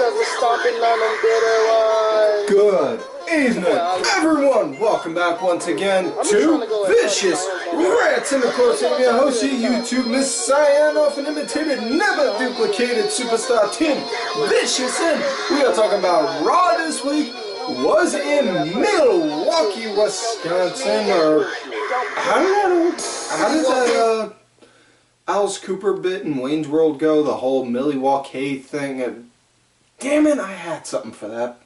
because we're stomping on them bitter ones. Good evening, everyone. Welcome back once again to Vicious Rants. And of course, I'm your host, your YouTube Messiah, often imitated, never duplicated superstar Team Vicious. And we are talking about Raw this week. Was in Milwaukee, Wisconsin, or how did that Alice Cooper bit in Wayne's World go? The whole Milwaukee thing. Damn it, I had something for that.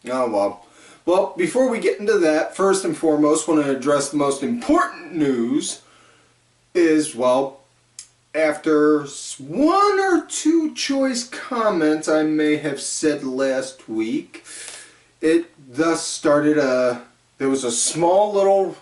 Oh well. Well, before we get into that, first and foremost, want to address the most important news. Is, well, after one or two choice comments I may have said last week, it thus started there was a small little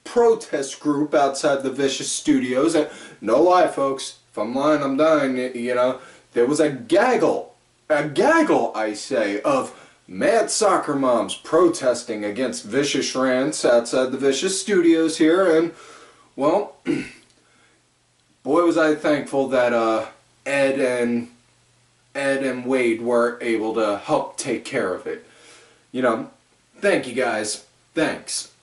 protest group outside the Vicious Studios, and no lie folks, if I'm lying I'm dying, you know, there was a gaggle I say, of mad soccer moms protesting against Vicious Rants outside the Vicious Studios here, and, well, boy was I thankful that Ed and Wade were able to help take care of it. You know, thank you guys. Thanks.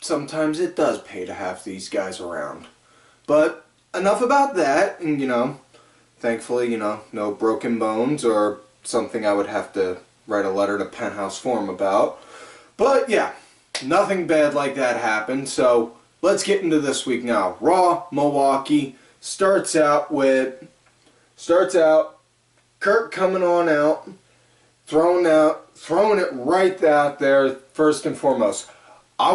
Sometimes it does pay to have these guys around. But enough about that, and, you know, thankfully, you know, no broken bones or something I would have to write a letter to Penthouse Forum about. But yeah, nothing bad like that happened, so let's get into this week now. Raw, Milwaukee, starts out Kurt coming on out, throwing it right out there, first and foremost. I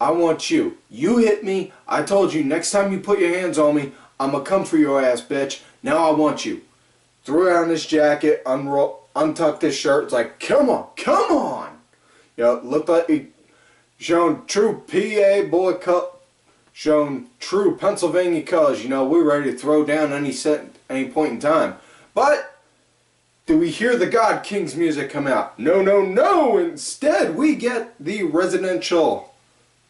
want you. You hit me. I told you next time you put your hands on me, I'm gonna come for your ass, bitch. Now I want you. Threw on his jacket, untucked his shirt. It's like, come on. You know, looked like he shown true PA boy cut, shown true Pennsylvania colors. You know, we're ready to throw down any point in time. But do we hear the God King's music come out? No. Instead, we get the residential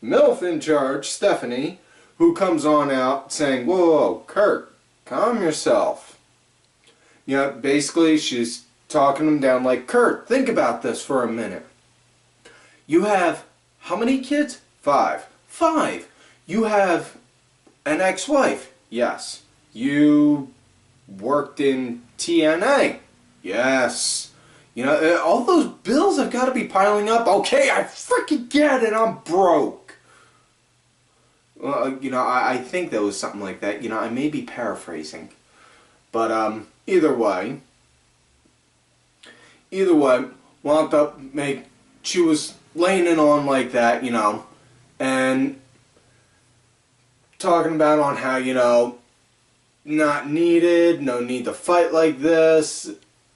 MILF in charge, Stephanie, who comes on out saying, whoa, Kurt, calm yourself. You know, basically, she's talking him down like, Kurt, think about this for a minute. You have how many kids? 5. 5. You have an ex-wife. Yes. You worked in TNA. Yes. You know, all those bills have got to be piling up. Okay, I freaking get it. I'm broke. Well, you know, I think there was something like that. You know, I may be paraphrasing. But, either way, wound up she was laying it on like that, you know, and talking about on how, you know, not needed, no need to fight like this,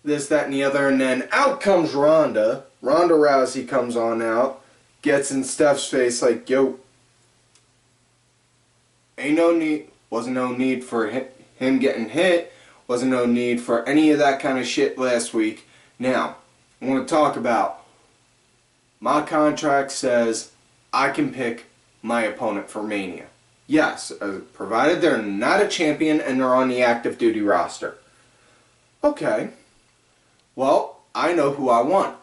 that, and the other, and then out comes Ronda Rousey comes on out, gets in Steph's face like, yo, wasn't no need for him getting hit, wasn't no need for any of that kind of shit last week. Now, I want to talk about, my contract says I can pick my opponent for Mania. Yes, provided they're not a champion and they're on the active duty roster. Okay. Well, I know who I want.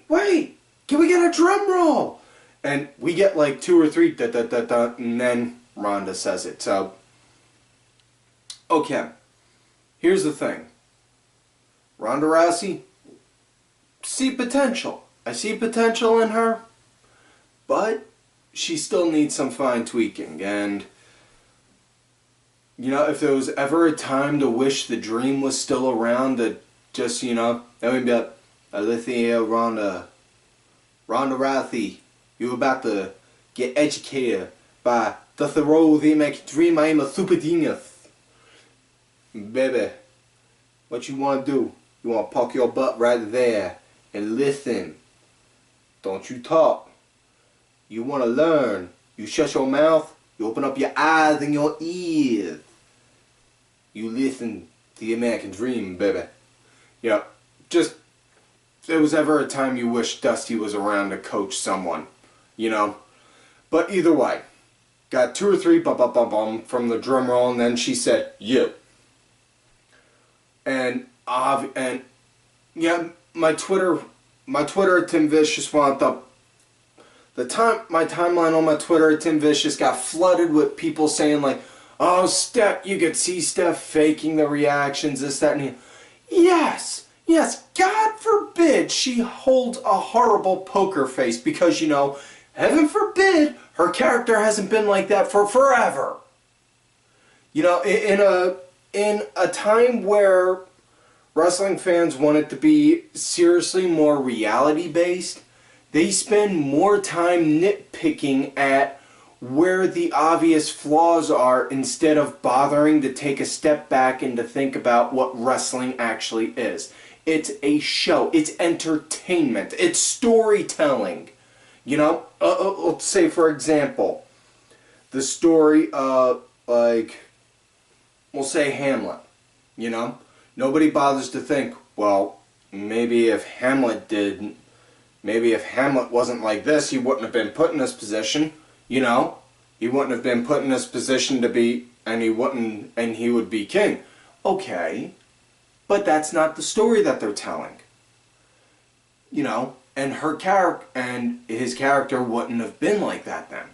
Wait. Can we get a drum roll? And we get like 2 or 3 da-da-da-da, and then Ronda says it. So, okay. Here's the thing. Ronda Rousey, see potential. I see potential in her, but she still needs some fine tweaking. And, you know, if there was ever a time to wish the dream was still around, that just, you know, that would be like, Alithia Ronda Rousey, you're about to get educated by the Thoreau, they make dream I am a super genius. Baby, what you want to do? You want to park your butt right there and listen. Don't you talk. You want to learn. You shut your mouth. You open up your eyes and your ears. You listen to the American dream, baby. You know, just, if there was ever a time you wish Dusty was around to coach someone, you know. But either way, got 2 or 3 bum from the drum roll, and then she said, you. and yeah, my Twitter Tim Vicious wound up. My timeline on my Twitter, Tim Vicious, got flooded with people saying like, "Oh, Steph," you could see Steph faking the reactions, this, that, and the. Yes, God forbid she holds a horrible poker face because, you know, heaven forbid her character hasn't been like that for forever. You know, in a time where wrestling fans want it to be seriously more reality-based, they spend more time nitpicking at where the obvious flaws are instead of bothering to take a step back and to think about what wrestling actually is. It's a show. It's entertainment. It's storytelling. You know, let's say, for example, the story of, like, we'll say Hamlet. You know, nobody bothers to think, well, maybe if Hamlet wasn't like this, he wouldn't have been put in this position. You know, he wouldn't have been put in this position to be, and he would be king. Okay, but that's not the story that they're telling. You know, and his character wouldn't have been like that then.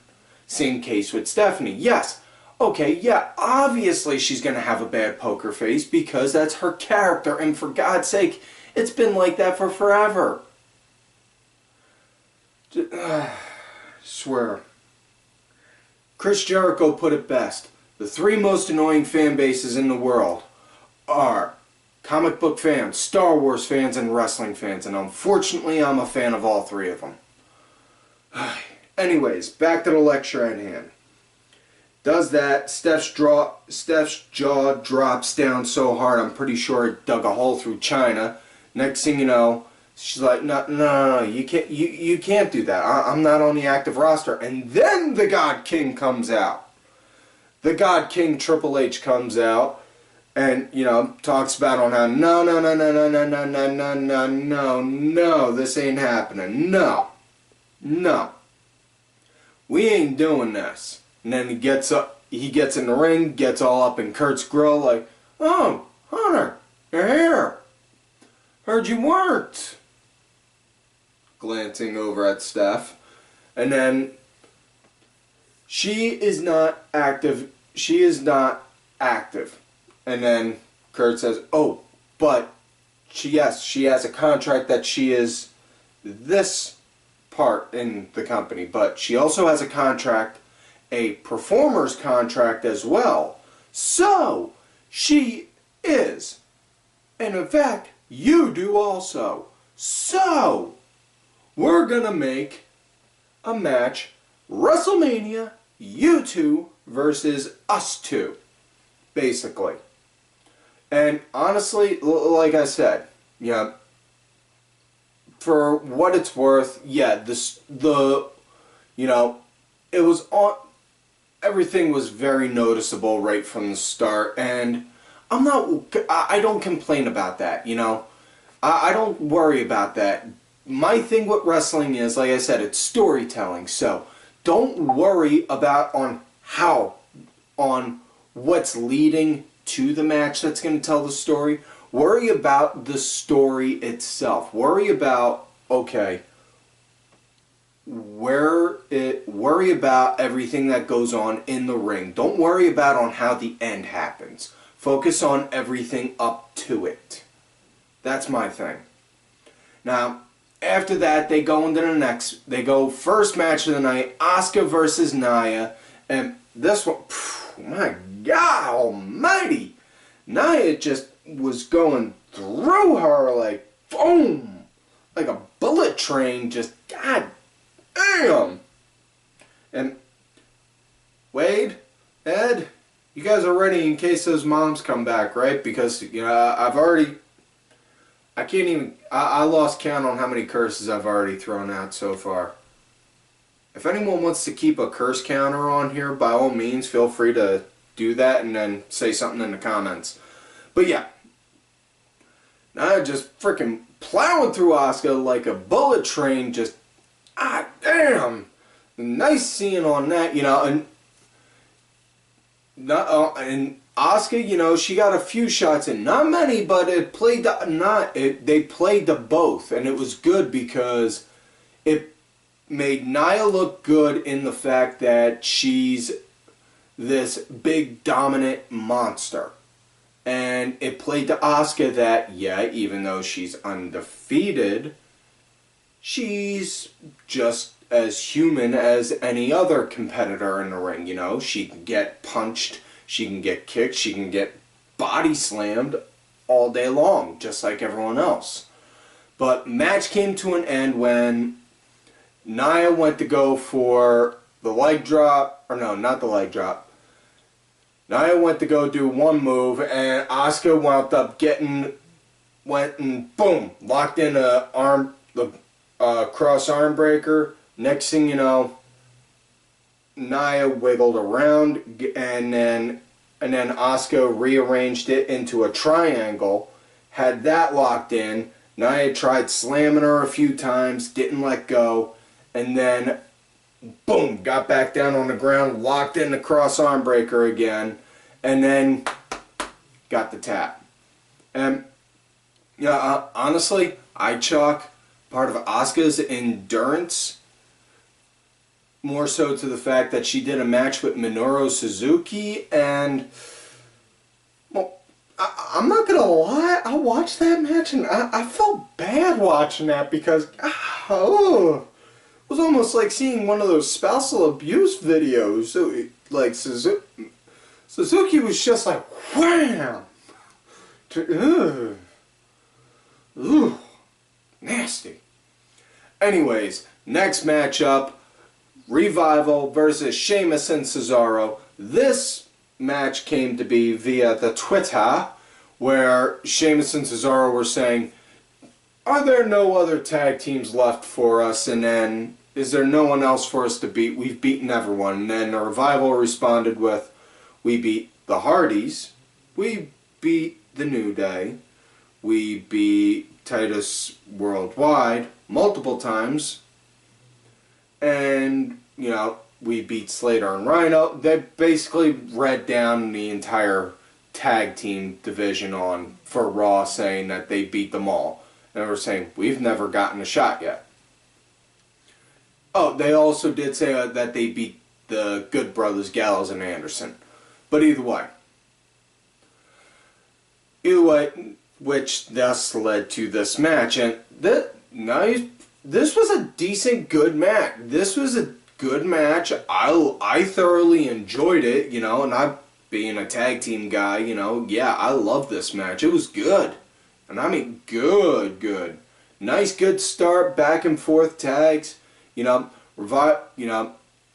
Same case with Stephanie. Yes, okay, yeah, obviously she's going to have a bad poker face because that's her character, and for God's sake, it's been like that for forever. Swear. Chris Jericho put it best. The three most annoying fan bases in the world are comic book fans, Star Wars fans, and wrestling fans. And unfortunately, I'm a fan of all three of them. Anyways, back to the lecture at hand. Does that, Steph's jaw drops down so hard, I'm pretty sure it dug a hole through China. Next thing you know, she's like, no, you can't do that. I'm not on the active roster. And then the God King comes out. The God King Triple H comes out and, you know, talks about on how, no, this ain't happening. No. We ain't doing this. And then he gets in the ring, gets all up in Kurt's grill like, oh, Hunter, you're here. Heard you worked. Glancing over at Steph. And then she is not active. And then Kurt says, oh, but she has a contract that she is this part in the company. But she also has a contract, a performer's contract as well. So she is. And in fact, you do also. So we're gonna make a match, WrestleMania, you two versus us two, basically. And honestly, like I said, yeah, for what it's worth, yeah, it was on. Everything was very noticeable right from the start, and I don't complain about that, you know. I don't worry about that. My thing with wrestling is, like I said, it's storytelling. So don't worry about on what's leading to the match that's going to tell the story. Worry about the story itself. Worry about, okay, worry about everything that goes on in the ring. Don't worry about on how the end happens. Focus on everything up to it. That's my thing. Now, after that, they go first match of the night, Asuka versus Nia, and this one, my God almighty, Nia just was going through her like, boom, like a bullet train, just, God damn. And Wade, Ed, you guys are ready in case those moms come back, right? Because, you know, I lost count on how many curses I've already thrown out so far. If anyone wants to keep a curse counter on here, by all means, feel free to do that and then say something in the comments. But yeah, I just freaking plowing through Asuka like a bullet train, just, damn. Nice seeing on that, you know, and Asuka, you know, she got a few shots in, not many, but it played they played to both, and it was good because it made Nia look good in the fact that she's this big dominant monster, and it played to Asuka that, yeah, even though she's undefeated, she's just as human as any other competitor in the ring. You know, she can get punched, she can get kicked, she can get body slammed all day long, just like everyone else. But match came to an end when Nia went to go for the leg drop, or no, not the leg drop. Nia went to go do one move, and Asuka wound up went and boom, locked in the cross arm breaker. Next thing you know, Nia wiggled around, and then Asuka rearranged it into a triangle, had that locked in. Nia tried slamming her a few times, didn't let go, and then boom, got back down on the ground, locked in the cross arm breaker again, and then got the tap. And yeah, honestly, I chalk part of Asuka's endurance more so to the fact that she did a match with Minoru Suzuki, and well, I'm not gonna lie, I watched that match and I felt bad watching that because it was almost like seeing one of those spousal abuse videos. So like Suzuki was just like wham, nasty. Anyways, next matchup, Revival versus Sheamus and Cesaro. This match came to be via the Twitter, where Sheamus and Cesaro were saying, are there no other tag teams left for us? And then, is there no one else for us to beat? We've beaten everyone. And then the Revival responded with, we beat the Hardys, we beat the New Day, we beat Titus Worldwide multiple times, and, you know, we beat Slater and Rhyno. They basically read down the entire tag team division for Raw, saying that they beat them all. And they were saying, we've never gotten a shot yet. Oh, they also did say that they beat the Good Brothers, Gallows and Anderson. But either way, which thus led to this match. And this was a decent, good match. This was a good match. I thoroughly enjoyed it, you know, and I, being a tag team guy, you know, yeah, I love this match. It was good. And I mean good. Nice, good start, back and forth tags, you know,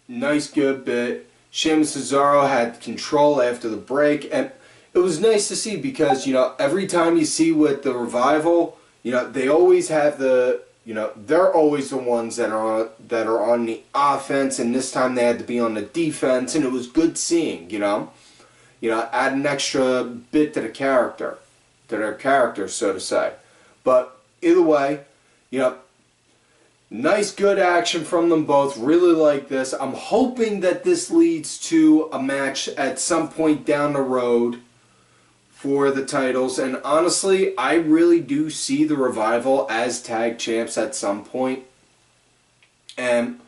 nice, good bit. Sheamus and Cesaro had control after the break, and it was nice to see because, you know, every time you see with the Revival, you know, they always have they're always the ones that are on the offense, and this time they had to be on the defense, and it was good seeing, you know, add an extra bit to their character, so to say. But either way, you know, nice, good action from them both. Really like this. I'm hoping that this leads to a match at some point down the road for the titles. And honestly, I really do see the Revival as tag champs at some point. And,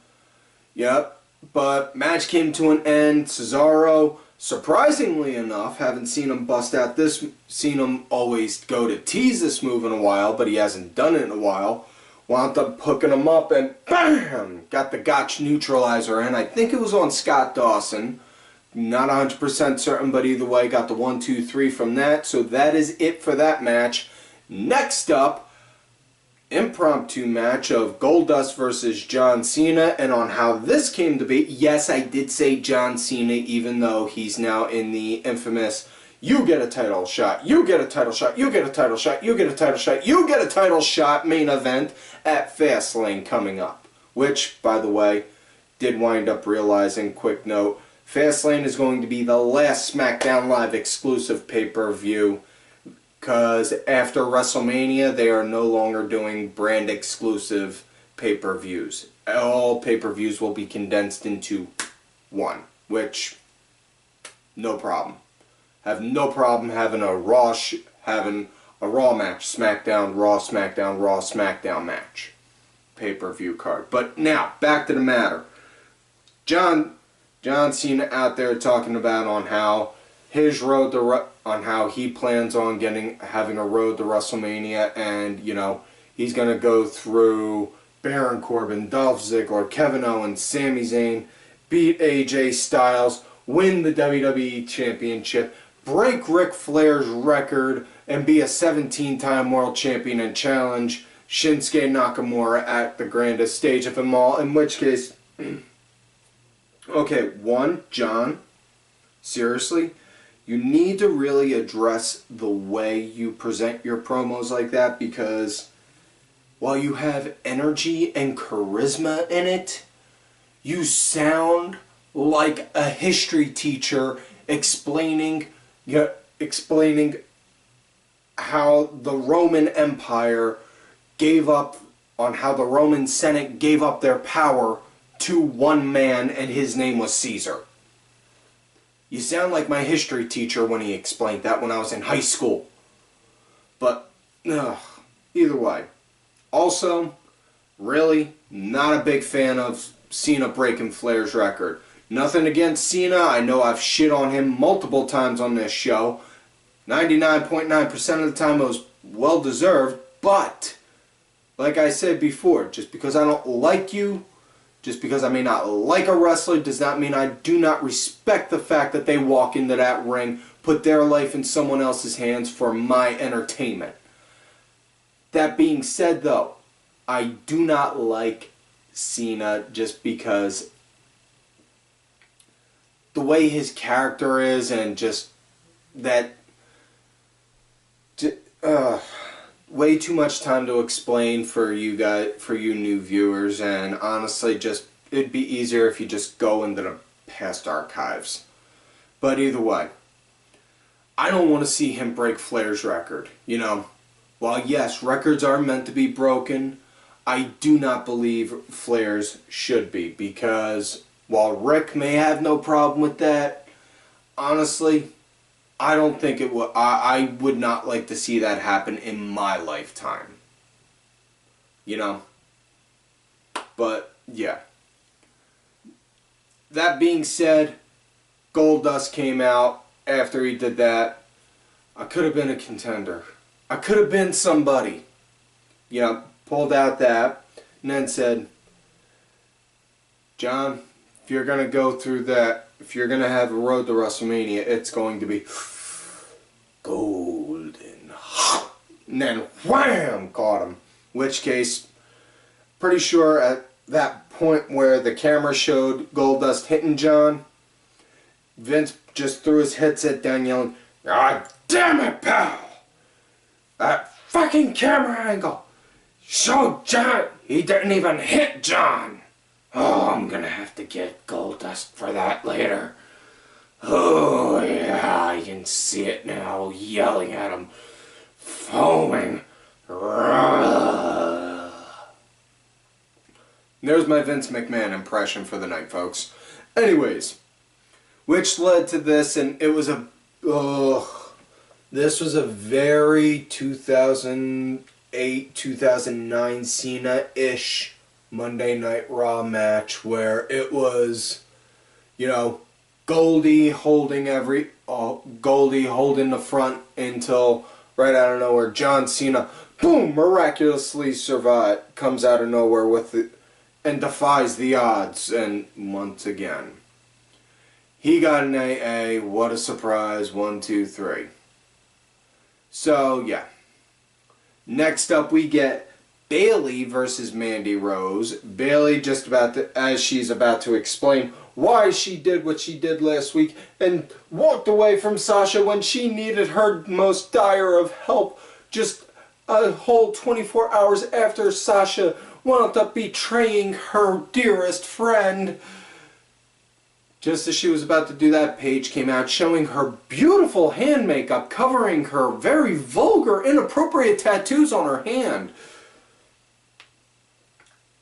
yep. But match came to an end. Cesaro, surprisingly enough, haven't seen him seen him always go to tease this move in a while, but he hasn't done it in a while. Wound up hooking him up and BAM! Got the Gotch neutralizer in. I think it was on Scott Dawson. Not 100% certain, but either way, got the 1, 2, 3 from that. So that is it for that match. Next up, impromptu match of Goldust versus John Cena. And on how this came to be, yes, I did say John Cena, even though he's now in the infamous you get a title shot, you get a title shot, you get a title shot, you get a title shot, you get a title shot main event at Fastlane coming up. Which, by the way, did wind up realizing, quick note, Fastlane is going to be the last SmackDown Live exclusive pay-per-view, because after WrestleMania they are no longer doing brand exclusive pay-per-views. All pay-per-views will be condensed into one, which, no problem. have no problem having a Raw match, SmackDown, Raw, SmackDown, Raw, SmackDown match, pay-per-view card. But now back to the matter. John Cena out there talking about on how his road to how he plans on having a road to WrestleMania, and you know he's gonna go through Baron Corbin, Dolph Ziggler, Kevin Owens, Sami Zayn, beat AJ Styles, win the WWE Championship, break Ric Flair's record, and be a 17-time world champion and challenge Shinsuke Nakamura at the grandest stage of them all. In which case, okay, John, seriously, you need to really address the way you present your promos like that, because while you have energy and charisma in it, you sound like a history teacher explaining how the Roman Empire gave up, on how the Roman Senate gave up their power to one man, and his name was Caesar. You sound like my history teacher when he explained that when I was in high school. But, either way. Also, really not a big fan of Cena breaking Flair's record. Nothing against Cena. I know I've shit on him multiple times on this show. 99.9% of the time it was well deserved, but like I said before, just because I don't like you, just because I may not like a wrestler, does not mean I do not respect the fact that they walk into that ring, put their life in someone else's hands for my entertainment. That being said, though, I do not like Cena just because the way his character is, and just that way too much time to explain for you guys, for you new viewers, and honestly, just it'd be easier if you just go into the past archives. But either way, I don't want to see him break Flair's record. You know, while yes, records are meant to be broken, I do not believe Flair's should be, because while Rick may have no problem with that, honestly, I don't think it would. I would not like to see that happen in my lifetime. You know? But, yeah. That being said, Goldust came out after he did that. I could have been a contender. I could have been somebody. You know, pulled out that, and then said, John, if you're going to go through that, if you're going to have a road to WrestleMania, it's going to be golden. And then wham, caught him. Which case, pretty sure at that point where the camera showed Goldust hitting John, Vince just threw his headset down yelling, "God damn it, pal! That fucking camera angle showed John. He didn't even hit John. Oh, I'm gonna have to get Goldust for that later. Oh, yeah, I can see it now, yelling at him, foaming. There's my Vince McMahon impression for the night, folks. Anyways, which led to this, and it was this was a very 2008, 2009 Cena-ish Monday Night Raw match, where it was, you know, Goldie holding the front until right out of nowhere John Cena, boom, miraculously comes out of nowhere with it and defies the odds, and once again he got an AA. What a surprise. 1, 2, 3. So yeah, next up we get Bayley versus Mandy Rose. Bayley just as she's about to explain why she did what she did last week and walked away from Sasha when she needed her most dire of help, just a whole 24 hours after Sasha wound up betraying her dearest friend. Just as she was about to do that, Paige came out showing her beautiful hand makeup, covering her very vulgar, inappropriate tattoos on her hand.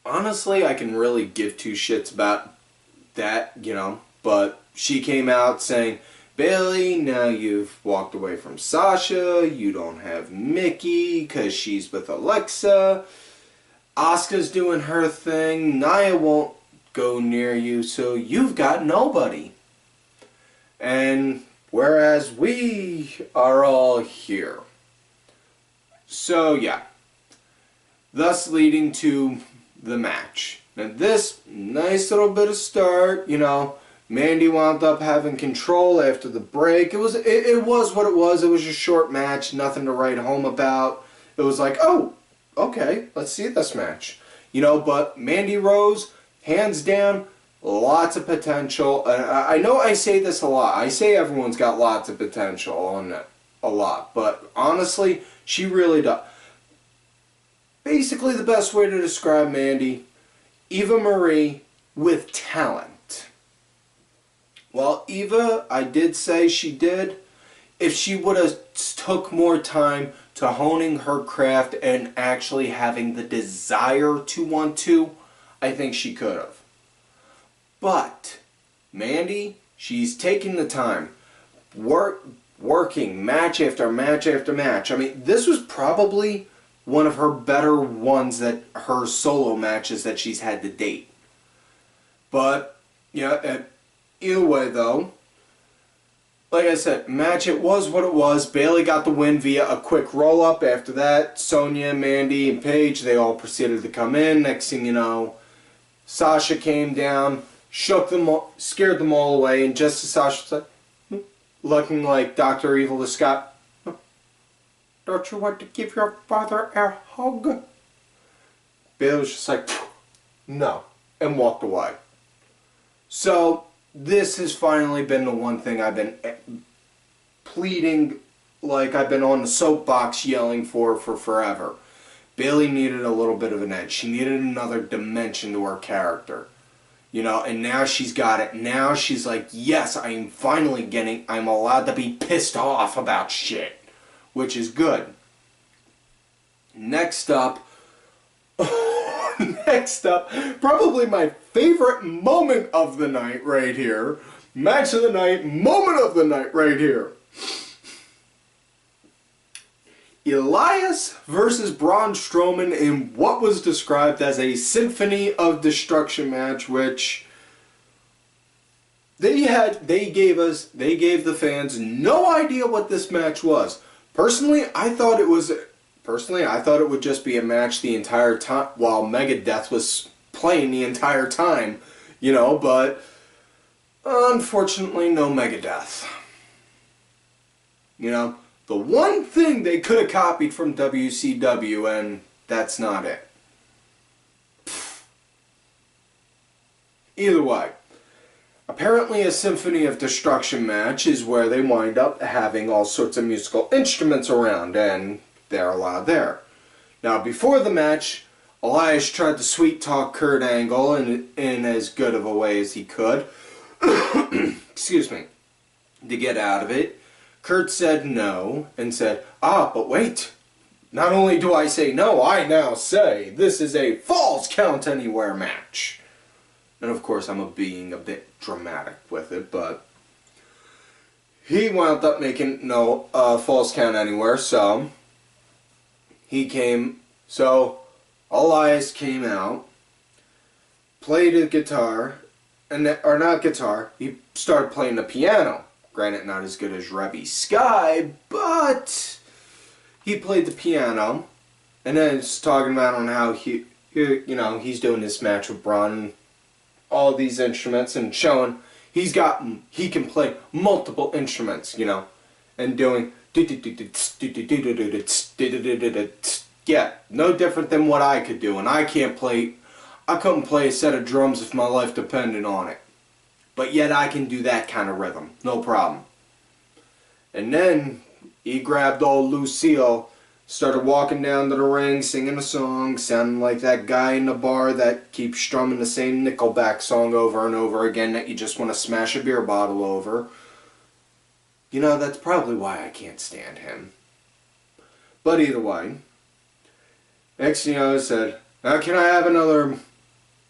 Honestly, I can really give two shits about that, you know, but she came out saying Bayley, now you've walked away from Sasha, you don't have Mickey because she's with Alexa, Asuka's doing her thing, Nia won't go near you, so you've got nobody. And whereas we are all here. So yeah, thus leading to the match. Now this nice little bit of start, you know, Mandy wound up having control after the break. It was what it was. It was a short match, nothing to write home about. It was like, oh, okay, let's see this match. You know, but Mandy Rose, hands down, lots of potential. I know I say this a lot. I say everyone's got lots of potential on it, a lot. But honestly, she really does. Basically, the best way to describe Mandy, Eva Marie with talent. While Eva, I did say she did, if she would have took more time to honing her craft and actually having the desire to want to, I think she could have. But Mandy, she's taking the time, working match after match after match. I mean, this was probably one of her better ones, that her solo matches that she's had to date. But yeah, either way though, like I said, match, it was what it was. Bayley got the win via a quick roll up. After that, Sonya, Mandy, and Paige, they all proceeded to come in. Next thing you know, Sasha came down, shook them all, scared them all away, and just as Sasha said, looking like Dr. Evil to Scott, don't you want to give your father a hug? Bayley was just like, no, and walked away. So this has finally been the one thing I've been pleading, like I've been on the soapbox yelling for forever. Bayley needed a little bit of an edge. She needed another dimension to her character. You know, and now she's got it. Now she's like, yes, I'm finally I'm allowed to be pissed off about shit. Which is good. Next up, probably my favorite moment of the night right here. Match of the night, moment of the night right here. Elias versus Braun Strowman in what was described as a Symphony of Destruction match, which they gave the fans no idea what this match was. Personally, I thought it would just be a match the entire time while Megadeth was playing the entire time, you know, but unfortunately no Megadeth. You know, the one thing they could have copied from WCW, and that's not it. Either way, apparently a Symphony of Destruction match is where they wind up having all sorts of musical instruments around, and they're allowed there. Now, before the match, Elias tried to sweet-talk Kurt Angle in as good of a way as he could, excuse me, to get out of it. Kurt said no, and said, but wait, not only do I say no, I now say this is a Falls Count Anywhere match. And of course, I'm being a bit dramatic with it, but he wound up making no Falls Count Anywhere, so Elias came out, played a guitar, or not guitar, he started playing the piano. Granted, not as good as Rebby Sky, but he played the piano, and then it's talking about on how he's doing this match with Braun, all these instruments, and showing he can play multiple instruments, you know, and doing yeah, no different than what I could do, and I couldn't play a set of drums if my life depended on it. But yet I can do that kind of rhythm, no problem. And then he grabbed old Lucille, started walking down to the ring, singing a song, sounding like that guy in the bar that keeps strumming the same Nickelback song over and over again that you just want to smash a beer bottle over. You know, that's probably why I can't stand him. But either way, next thing you know, I said, now can I have another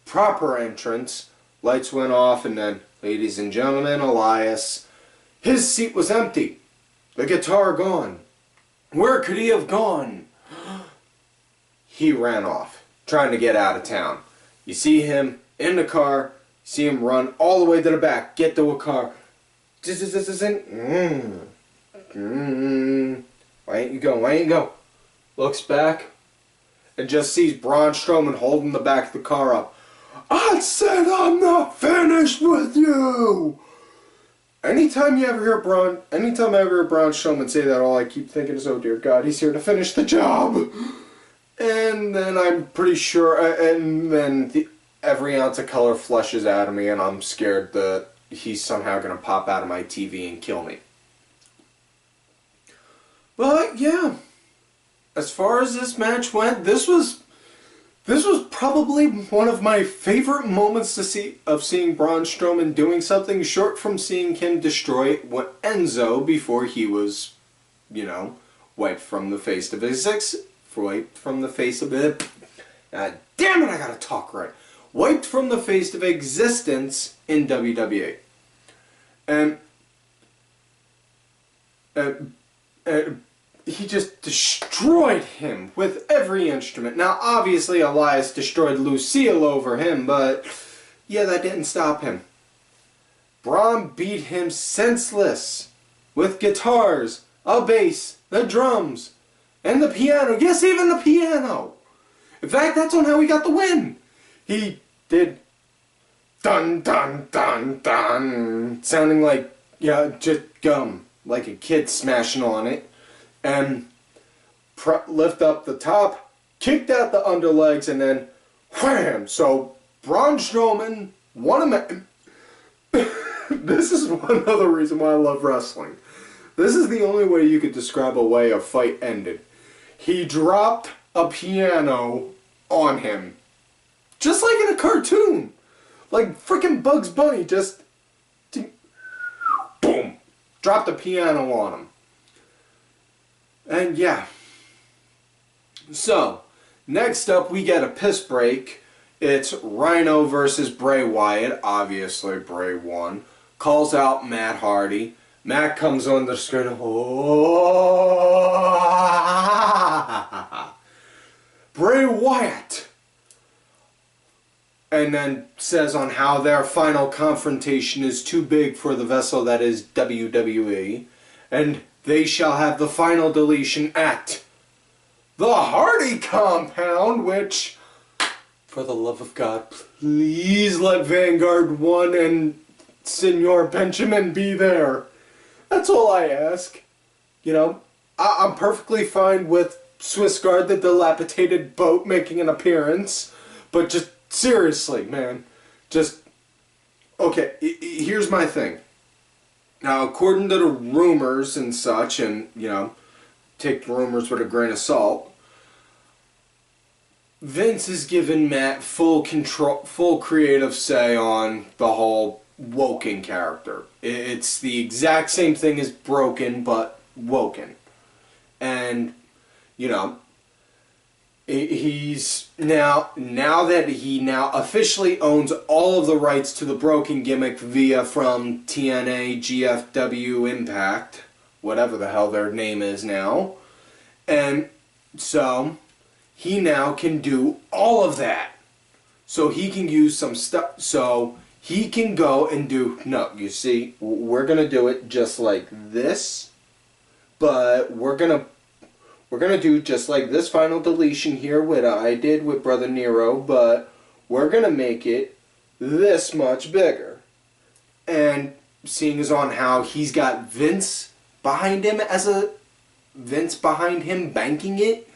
proper entrance? Lights went off, and then, ladies and gentlemen, Elias, His seat was empty. The guitar gone. Where could he have gone? He ran off, trying to get out of town. You see him in the car, see him run all the way to the back, get to a car. Why ain't you go? Why ain't you go? Looks back and just sees Braun Strowman holding the back of the car up. I said I'm not finished with you! Anytime I ever hear Braun Strowman say that, all I keep thinking is, oh dear God, he's here to finish the job. And then I'm pretty sure, and then every ounce of color flushes out of me, and I'm scared that he's somehow going to pop out of my TV and kill me. But yeah, as far as this match went, this was probably one of my favorite moments of seeing Braun Strowman doing something, short from seeing him destroy Enzo before he was, you know, wiped from the face of existence. Wiped from the face of it. Damn it, I gotta talk right. Wiped from the face of existence in WWE. And he just destroyed him with every instrument. Now, obviously, Elias destroyed Lucille over him, but yeah, that didn't stop him. Braun beat him senseless with guitars, a bass, the drums, and the piano. Yes, even the piano. In fact, that's on how he got the win. He did dun dun dun dun, sounding like, yeah, just gum, like a kid smashing on it. And lift up the top, kicked out the underlegs, and then wham! So Braun Strowman won a match. This is one other reason why I love wrestling. This is the only way you could describe a way a fight ended. He dropped a piano on him. Just like in a cartoon. Like freaking Bugs Bunny, just boom! Dropped a piano on him. And yeah. So, next up we get a piss break. It's Rhyno versus Bray Wyatt. Obviously, Bray won. Calls out Matt Hardy. Matt comes on the screen. Oh, Bray Wyatt. And then says on how their final confrontation is too big for the vessel that is WWE. And they shall have the final deletion at the Hardy compound, which, for the love of God, please let Vanguard 1 and Senor Benjamin be there. That's all I ask. You know, I'm perfectly fine with Swiss Guard, the dilapidated boat, making an appearance. But just, seriously, man. Just, okay, here's my thing. Now, according to the rumors and such, and, you know, take the rumors with a grain of salt, Vince has given Matt full control, full creative say on the whole Woken character. It's the exact same thing as Broken, but Woken. And, you know, he's now that he officially owns all of the rights to the Broken gimmick via from TNA, GFW, Impact, whatever the hell their name is now. And so he now can do all of that. So he can use some stuff. So he can go and do, no, you see, we're going to do it just like this, but we're going to do just like this final deletion here, what I did with Brother Nero, but we're going to make it this much bigger. And seeing as on how he's got Vince behind him banking it,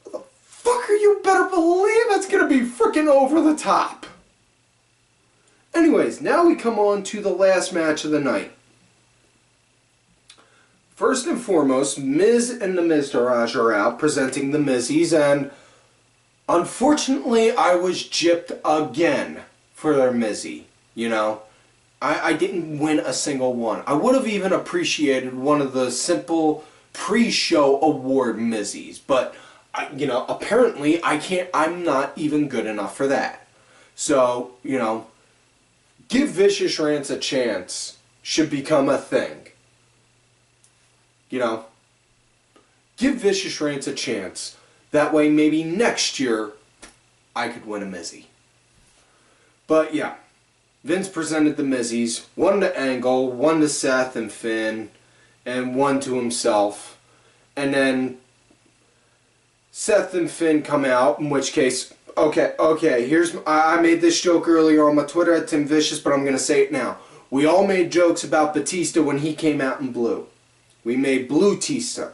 motherfucker, you better believe it's going to be freaking over the top. Anyways, now we come on to the last match of the night. First and foremost, Miz and the Miztourage are out presenting the Mizzies, and unfortunately I was gypped again for their Mizzy. You know, I didn't win a single one. I would have even appreciated one of the simple pre-show award Mizzies, but you know, apparently I'm not even good enough for that. So, you know, give Vicious Rants a chance. should become a thing. You know, give Vicious Rants a chance. That way maybe next year I could win a Mizzy. But yeah, Vince presented the Mizzies, one to Angle, one to Seth and Finn, and one to himself. And then Seth and Finn come out, in which case, okay, here's, I made this joke earlier on my Twitter at Tim Vicious, but I'm going to say it now. We all made jokes about Batista when he came out in blue. We made Blue Tista.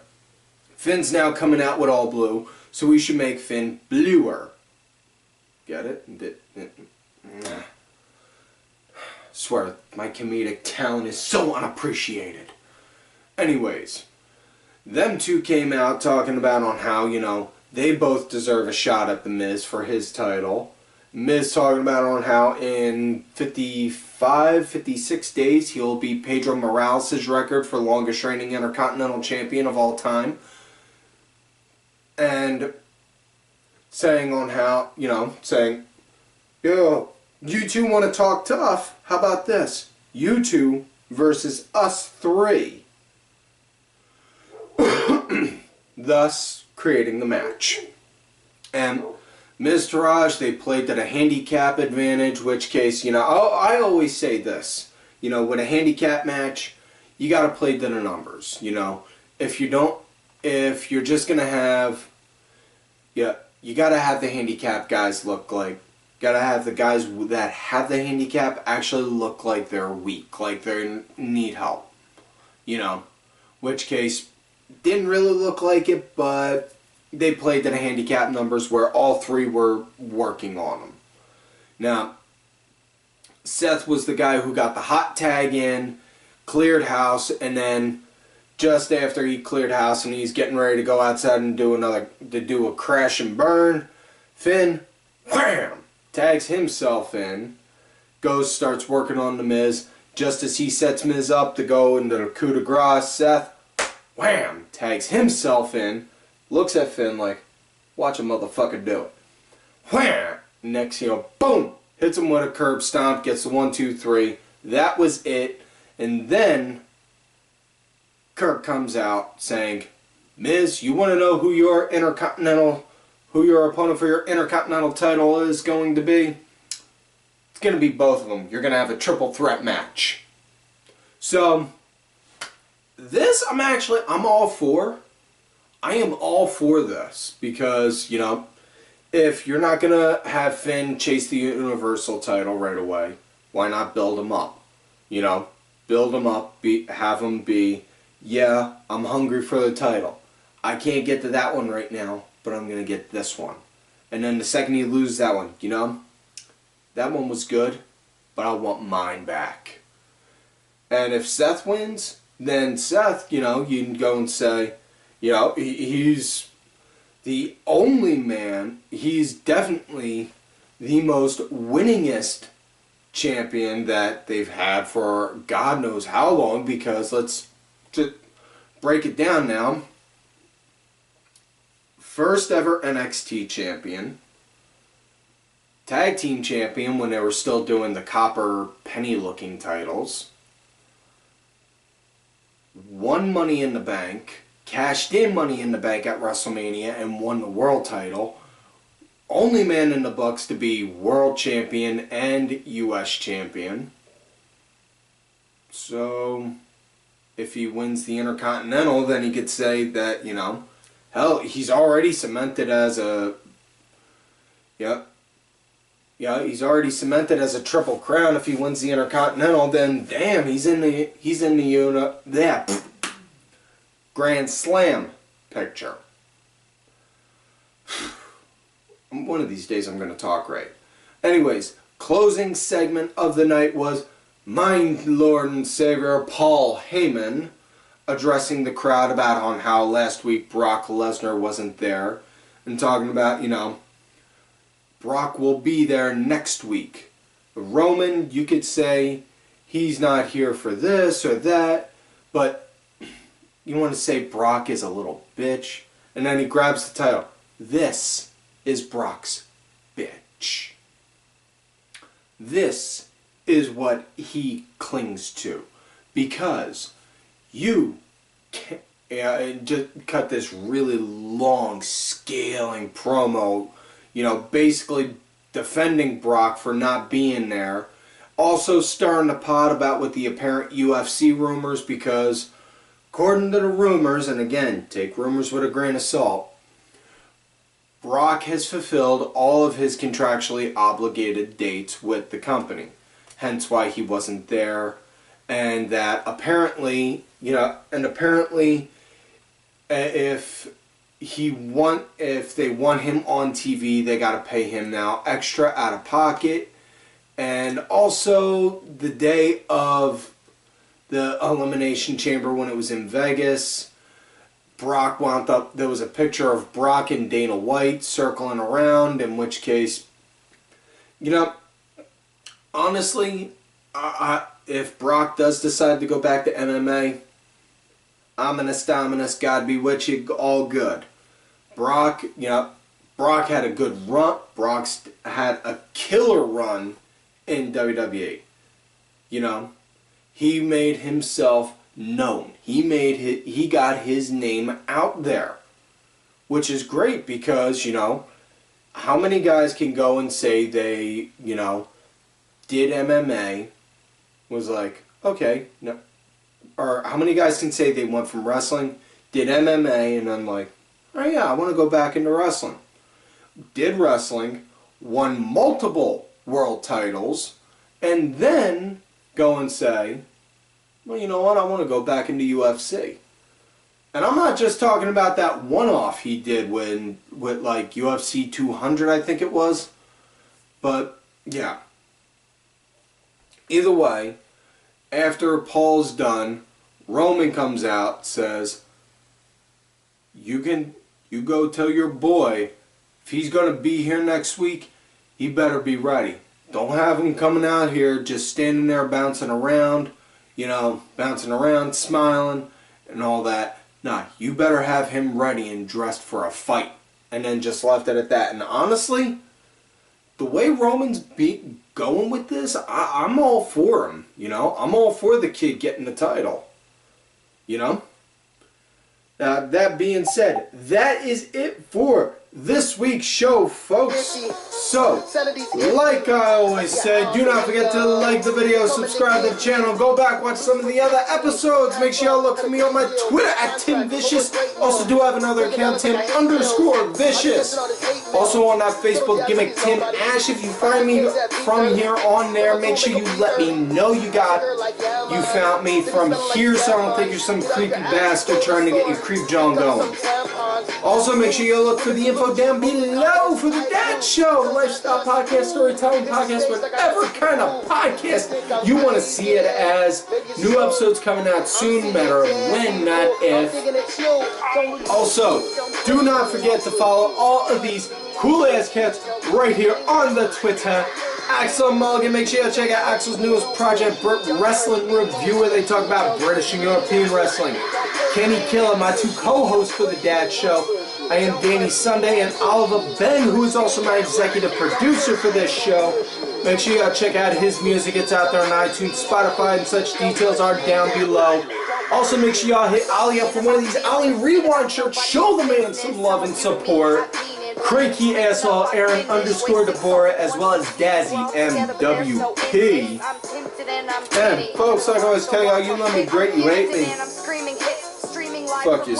Finn's now coming out with all blue, so we should make Finn bluer. Get it? Swear, my comedic talent is so unappreciated. Anyways, them two came out talking about on how, you know, they both deserve a shot at The Miz for his title. Miz talking about on how in 55, 56 days he'll beat Pedro Morales' record for longest reigning Intercontinental Champion of all time. And saying on how, you know, saying, yo, you two want to talk tough? How about this? You two versus us three. Thus creating the match. And Miztourage, they played at a handicap advantage, which case, you know, I always say this, you know, with a handicap match, you got to play to the numbers, you know. If you're just going to have, yeah, you got to have the handicap guys look like, got to have the guys that have the handicap actually look like they're weak, like they need help, you know. Which case, didn't really look like it, but they played to the handicap numbers where all three were working on them. Now, Seth was the guy who got the hot tag in, cleared house, and then just after he cleared house and he's getting ready to go outside and do a crash and burn, Finn, wham, tags himself in, starts working on the Miz. Just as he sets Miz up to go into the coup de grace, Seth, wham, tags himself in, looks at Finn like, watch a motherfucker do it. Wham! Next, you know, boom! Hits him with a curb stomp, gets the 1, 2, 3. That was it. And then Kirk comes out saying, Miz, you want to know who your opponent for your Intercontinental title is going to be? It's going to be both of them. You're going to have a triple threat match. So, this I'm all for. I am all for this because, you know, if you're not going to have Finn chase the Universal title right away, why not build him up? You know, build him up, have him be, yeah, I'm hungry for the title. I can't get to that one right now, but I'm going to get this one. And then the second you lose that one, you know, that one was good, but I want mine back. And if Seth wins, then Seth, you know, you can go and say, you know, he's the only man, he's definitely the most winningest champion that they've had for God knows how long, because let's just break it down now. First ever NXT champion, tag team champion when they were still doing the copper penny looking titles, won Money in the Bank, cashed in Money in the Bank at WrestleMania and won the world title. Only man in the books to be world champion and US champion. So, if he wins the Intercontinental, then he could say that, you know, hell, he's already cemented as a, he's already cemented as a Triple Crown. If he wins the Intercontinental, then damn, he's in the Grand Slam picture. One of these days I'm going to talk right. Anyways, closing segment of the night was my Lord and Savior Paul Heyman addressing the crowd about on how last week Brock Lesnar wasn't there and talking about, you know, Brock will be there next week. Roman, you could say he's not here for this or that, but you want to say Brock is a little bitch, and then he grabs the title. This is Brock's bitch. This is what he clings to. because you just cut this really long scaling promo, you know, basically defending Brock for not being there. Also stirring the pot about with the apparent UFC rumors, because according to the rumors, and again, take rumors with a grain of salt, Brock has fulfilled all of his contractually obligated dates with the company. Hence why he wasn't there. And that apparently, you know, if they want him on TV, they got to pay him now extra out of pocket. And also the day of the Elimination Chamber when it was in Vegas, Brock wound up, there was a picture of Brock and Dana White circling around, in which case, you know, honestly, if Brock does decide to go back to MMA, ominous dominus, God be with you, all good. Brock, you know, Brock had a good run. Brock's had a killer run in WWE. You know, he made himself known. He got his name out there, which is great because, you know, how many guys can go and say they, you know, did MMA, was like, okay, no, or how many guys can say they went from wrestling, did MMA, and I'm like, oh yeah, I want to go back into wrestling. Did wrestling, won multiple world titles, and then go and say, well, you know what, I want to go back into UFC. And I'm not just talking about that one-off he did with like UFC 200, I think it was. But, yeah. Either way, after Paul's done, Roman comes out, says, you go tell your boy, if he's going to be here next week, he better be ready. Don't have him coming out here just standing there bouncing around, you know, bouncing around, smiling, and all that. Nah, you better have him ready and dressed for a fight. And then just left it at that. And honestly, the way Roman's going with this, I'm all for him, you know. I'm all for the kid getting the title, you know. That being said, that is it for this week's show, folks. So, like I always said, do not forget to like the video, subscribe to the channel, go back, watch some of the other episodes. Make sure y'all look for me on my Twitter at TimVicious. Also do have another account, Tim_Vicious. Also on that Facebook gimmick, Tim Ash. If you find me from here on there, make sure you let me know you found me from here, so I don't think you're some creepy bastard trying to get your creep John going. Also, make sure you look for the info down below for the Dad Show, lifestyle podcast, storytelling podcast, whatever kind of podcast you want to see it as. New episodes coming out soon, matter of when, not if. Also, do not forget to follow all of these cool-ass cats right here on the Twitter. Axel Mulligan, make sure you check out Axel's newest project, Brit Wrestling Review, where they talk about British and European wrestling. Kenny Killer, my two co-hosts for the Dad Show. I am Danny Sunday, and Oliver Ben, who is also my executive producer for this show. Make sure you check out his music. It's out there on iTunes, Spotify, and such details are down below. Also, make sure y'all hit Ollie up for one of these Ollie Rewind shirts. Show the man some love and support. Cranky Asshole Aaron_Deborah, as well as Dazzy MWP. And folks, like I always tell y'all, you love me great, you hate me. Fuck you.